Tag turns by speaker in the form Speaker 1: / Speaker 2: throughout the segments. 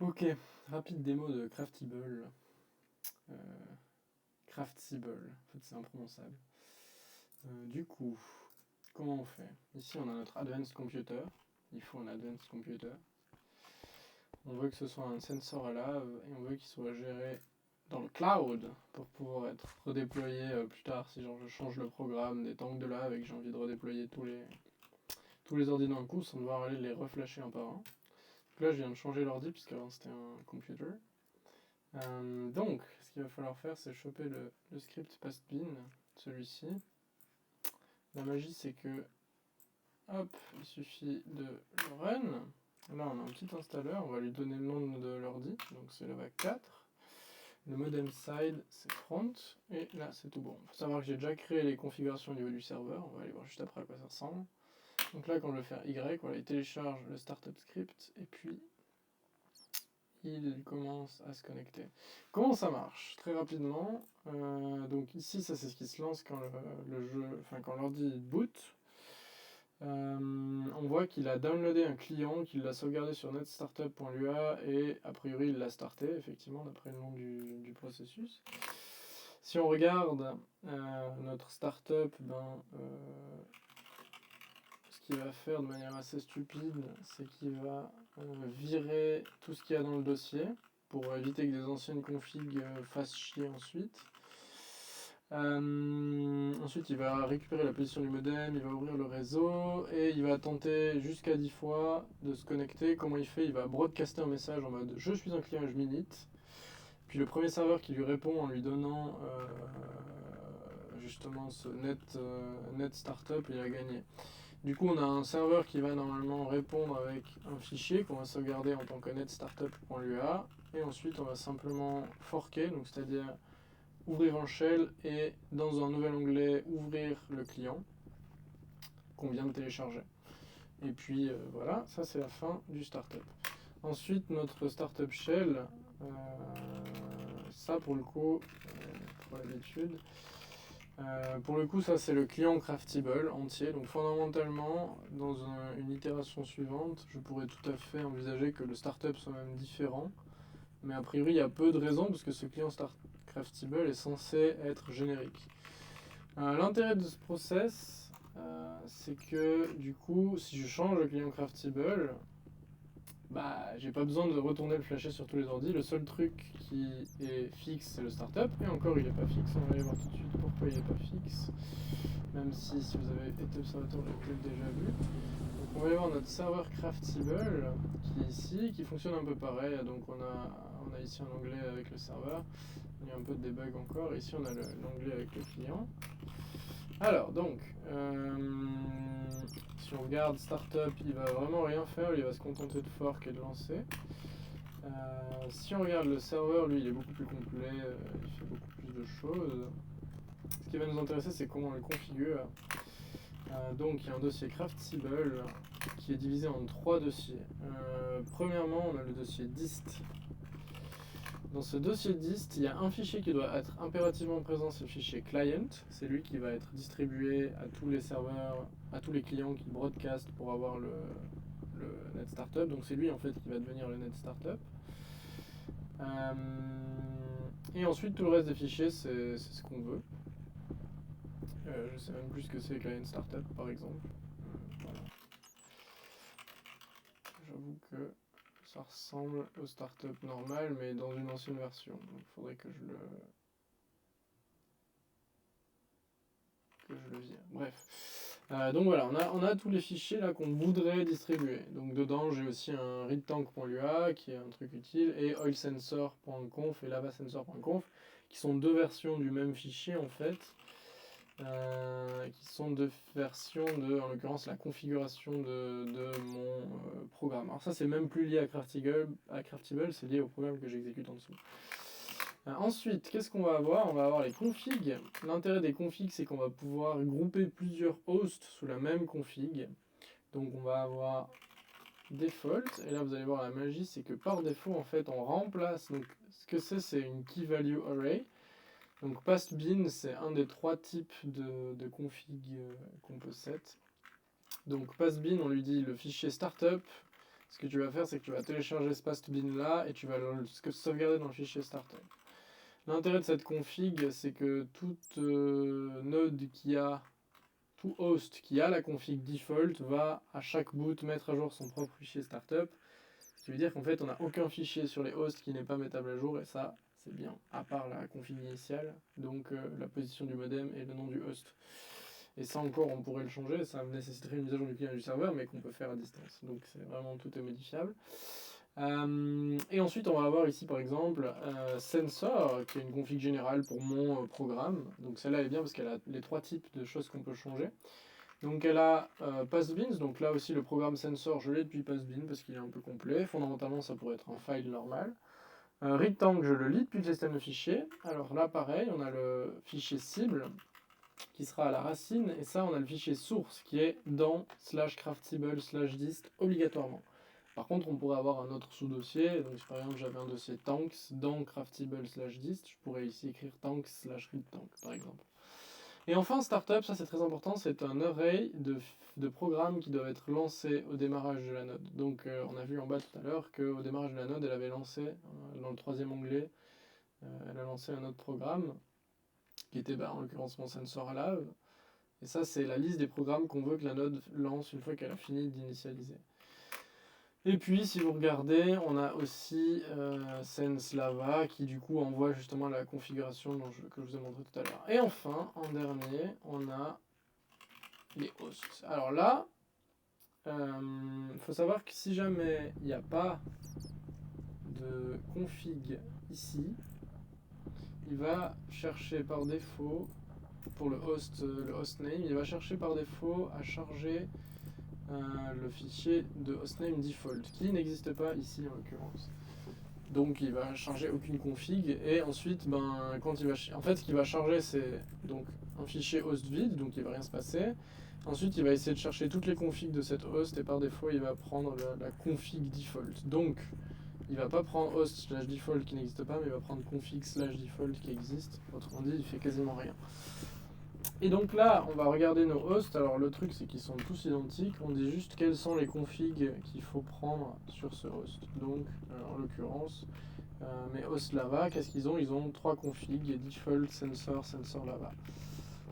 Speaker 1: Ok, rapide démo de Craftable. Euh, Craftable, en fait c'est imprononçable. Du coup, comment on fait? Ici on a notre Advanced Computer. Il faut un Advanced Computer. On veut que ce soit un sensor à lave et on veut qu'il soit géré dans le cloud pour pouvoir être redéployé plus tard si genre je change le programme des tanks de lave et que j'ai envie de redéployer tous les ordi d'un coup sans devoir aller les reflasher un par un. Donc là je viens de changer l'ordi puisqu'avant c'était un computer. Donc, ce qu'il va falloir faire, c'est choper le script pastbin, celui-ci. La magie, c'est que, hop, il suffit de le run. Là, on a un petit installeur, on va lui donner le nom de l'ordi, donc c'est le VAC 4. Le modem side, c'est front, et là, c'est tout bon. Il faut savoir que j'ai déjà créé les configurations au niveau du serveur, on va aller voir juste après à quoi ça ressemble. Donc là, quand je vais faire Y, voilà, il télécharge le startup script, et puis il commence à se connecter. Comment ça marche? Très rapidement, donc ici ça c'est ce qui se lance quand le jeu, enfin quand l'ordi boot. On voit qu'il a downloadé un client, qu'il l'a sauvegardé sur netstartup.lua et a priori il l'a starté effectivement d'après le nom du processus. Si on regarde notre startup, ce qu'il va faire de manière assez stupide, c'est qu'il va virer tout ce qu'il y a dans le dossier pour éviter que des anciennes configs fassent chier ensuite. Ensuite, il va récupérer la position du modem, il va ouvrir le réseau et il va tenter jusqu'à 10 fois de se connecter. Comment il fait? Il va broadcaster un message en mode je suis un client et je m'inite. Puis le premier serveur qui lui répond en lui donnant justement ce net startup, il a gagné. Du coup, on a un serveur qui va normalement répondre avec un fichier qu'on va sauvegarder en tant que netstartup.lua et ensuite on va simplement forker, donc c'est-à-dire ouvrir un shell et dans un nouvel onglet ouvrir le client qu'on vient de télécharger. Et puis voilà, ça c'est la fin du startup. Ensuite, notre startup shell, ça pour le coup, pour l'habitude, pour le coup, ça c'est le client Craftable entier. Donc fondamentalement, dans une itération suivante, je pourrais tout à fait envisager que le startup soit même différent. Mais a priori, il y a peu de raisons parce que ce client Craftable est censé être générique. L'intérêt de ce process, c'est que du coup, si je change le client Craftable, j'ai pas besoin de retourner le flasher sur tous les ordis. Le seul truc qui est fixe, c'est le startup. Et encore, il est pas fixe. On va aller voir tout de suite pourquoi il est pas fixe. Même si vous avez été observateur, vous l'avez peut-être déjà vu. Donc on va aller voir notre serveur Craftable qui est ici, qui fonctionne un peu pareil. Donc on a ici un onglet avec le serveur. Il y a un peu de debug encore. Ici on a l'onglet avec le client. Alors donc, si on regarde Startup, il va vraiment rien faire, il va se contenter de fork et de lancer. Si on regarde le serveur, lui il est beaucoup plus complet, il fait beaucoup plus de choses. Ce qui va nous intéresser, c'est comment on le configure. Donc il y a un dossier Craftable qui est divisé en 3 dossiers. Premièrement, on a le dossier dist. Dans ce dossier dist, il y a un fichier qui doit être impérativement présent, c'est le fichier client. C'est lui qui va être distribué à tous les serveurs, à tous les clients qui broadcast pour avoir le net startup. Donc c'est lui en fait qui va devenir le net startup. Et ensuite tout le reste des fichiers, c'est ce qu'on veut. Je sais même plus ce que c'est client startup par exemple. Voilà. J'avoue que ça ressemble au startup normal mais dans une ancienne version. Donc il faudrait que je le vire. Bref. Donc voilà, on a tous les fichiers là qu'on voudrait distribuer. Donc dedans j'ai aussi un readtank.lua qui est un truc utile et oilsensor.conf et lavasensor.conf qui sont deux versions du même fichier en fait. Qui sont deux versions de, en l'occurrence, la configuration de mon programme. Alors ça, c'est même plus lié à Craftable, c'est lié au programme que j'exécute en dessous. Ensuite, qu'est-ce qu'on va avoir? On va avoir les configs. L'intérêt des configs, c'est qu'on va pouvoir grouper plusieurs hosts sous la même config. Donc on va avoir default, et là vous allez voir la magie, c'est que par défaut, en fait, on remplace, donc ce que c'est une key value array. Donc pastbin, c'est un des 3 types de config qu'on peut set. Donc pastbin, on lui dit le fichier startup ce que tu vas faire, c'est que tu vas télécharger ce pastbin là et tu vas le sauvegarder dans le fichier startup. L'intérêt de cette config, c'est que toute node qui a, tout host qui a la config default va à chaque boot mettre à jour son propre fichier startup. Ce qui veut dire qu'en fait on n'a aucun fichier sur les hosts qui n'est pas mettable à jour et ça c'est bien, à part la config initiale, donc la position du modem et le nom du host. Et ça encore on pourrait le changer, ça nécessiterait une mise à jour du client et du serveur mais qu'on peut faire à distance. Donc c'est vraiment tout est modifiable. Et ensuite on va avoir ici par exemple Sensor qui est une config générale pour mon programme. Donc celle-là est bien parce qu'elle a les trois types de choses qu'on peut changer. Donc elle a pastbins, donc là aussi le programme Sensor je l'ai depuis pastbin parce qu'il est un peu complet. Fondamentalement ça pourrait être un file normal. Readtank je le lis depuis le système de fichiers. Alors là pareil on a le fichier cible qui sera à la racine et ça on a le fichier source qui est dans /craftable/dist obligatoirement. Par contre, on pourrait avoir un autre sous-dossier. Donc, si par exemple j'avais un dossier tanks dans craftable/dist, je pourrais ici écrire tanks/readtank par exemple. Et enfin, startup, ça c'est très important, c'est un array de programmes qui doivent être lancés au démarrage de la node. Donc, on a vu en bas tout à l'heure qu'au démarrage de la node, elle avait lancé, dans le troisième onglet, elle a lancé un autre programme qui était en l'occurrence mon sensor lave. Et ça, c'est la liste des programmes qu'on veut que la node lance une fois qu'elle a fini d'initialiser. Et puis, si vous regardez, on a aussi SenseLava qui du coup envoie justement la configuration que je vous ai montré tout à l'heure. Et enfin, en dernier, on a les hosts. Alors là, il faut savoir que si jamais il n'y a pas de config ici, il va chercher par défaut, pour le hostname, il va chercher par défaut à charger le fichier de hostname default qui n'existe pas ici en l'occurrence. Donc il va charger aucune config et ensuite quand il va en fait ce qu'il va charger c'est donc un fichier host vide donc il va rien se passer. Ensuite il va essayer de chercher toutes les configs de cette host et par défaut il va prendre la config default. Donc il va pas prendre host/default qui n'existe pas mais il va prendre config/default qui existe. Autrement dit il fait quasiment rien. Et donc là, on va regarder nos hosts. Alors le truc, c'est qu'ils sont tous identiques. On dit juste quelles sont les configs qu'il faut prendre sur ce host. Donc, en l'occurrence, mes hosts Lava, qu'est-ce qu'ils ont? Ils ont 3 configs, default, sensor, sensor Lava.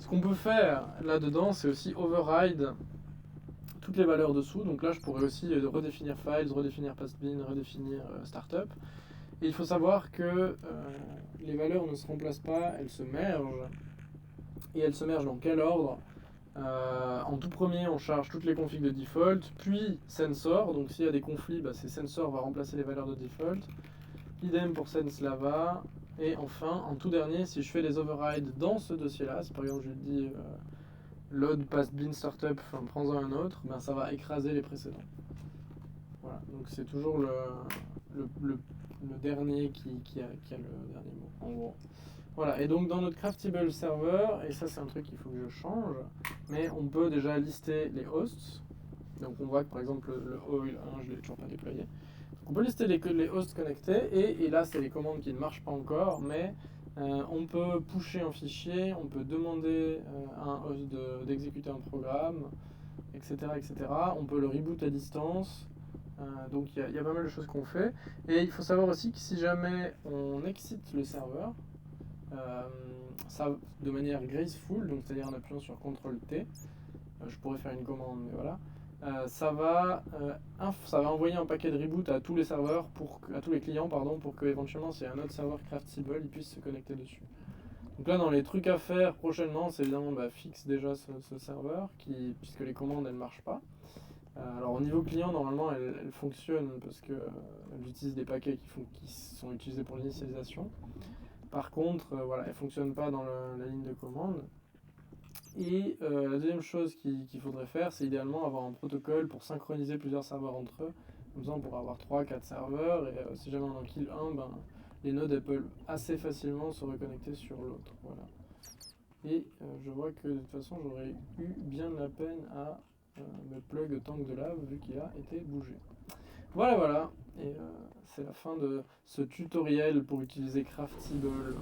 Speaker 1: Ce qu'on peut faire là-dedans, c'est aussi override toutes les valeurs dessous. Donc là, je pourrais aussi redéfinir files, redéfinir pastbin, redéfinir startup. Et il faut savoir que les valeurs ne se remplacent pas, elles se mergent. Et elles se mergent dans quel ordre? En tout premier, on charge toutes les configs de default, puis sensor. Donc s'il y a des conflits, c'est sensor va remplacer les valeurs de default. Idem pour senseLava. Et enfin, en tout dernier, si je fais des overrides dans ce dossier-là, si par exemple je dis load pastbin startup, prends-en un autre, ça va écraser les précédents. Voilà, donc c'est toujours le dernier qui a le dernier mot, en gros. Voilà, et donc dans notre Craftable server, et ça c'est un truc qu'il faut que je change, mais on peut déjà lister les hosts. Donc on voit que par exemple le oil 1, je ne l'ai toujours pas déployé. Donc on peut lister les hosts connectés, et là c'est les commandes qui ne marchent pas encore, mais on peut pusher un fichier, on peut demander à un host d'exécuter un programme, etc., etc. On peut le reboot à distance. Donc il y a pas mal de choses qu'on fait. Et il faut savoir aussi que si jamais on excite le serveur, ça de manière graceful, donc c'est-à-dire en appuyant sur CTRL-T, je pourrais faire une commande, mais voilà, ça va envoyer un paquet de reboot à tous les serveurs, à tous les clients, pour que éventuellement s'il y a un autre serveur Craftable, ils puissent se connecter dessus. Donc là dans les trucs à faire prochainement, c'est évidemment fixe déjà ce serveur, puisque les commandes elles marchent pas. Alors au niveau client, normalement elle fonctionne parce que elle utilise des paquets qui sont utilisés pour l'initialisation. Par contre, elle ne fonctionne pas dans la ligne de commande. Et la deuxième chose qu'il faudrait faire, c'est idéalement avoir un protocole pour synchroniser plusieurs serveurs entre eux. Comme ça, on pourra avoir 3-4 serveurs, et si jamais on en kill un, les nodes elles peuvent assez facilement se reconnecter sur l'autre. Voilà. Et je vois que de toute façon, j'aurais eu bien la peine à me plug tank de lave vu qu'il a été bougé. Voilà. Et c'est la fin de ce tutoriel pour utiliser Craftable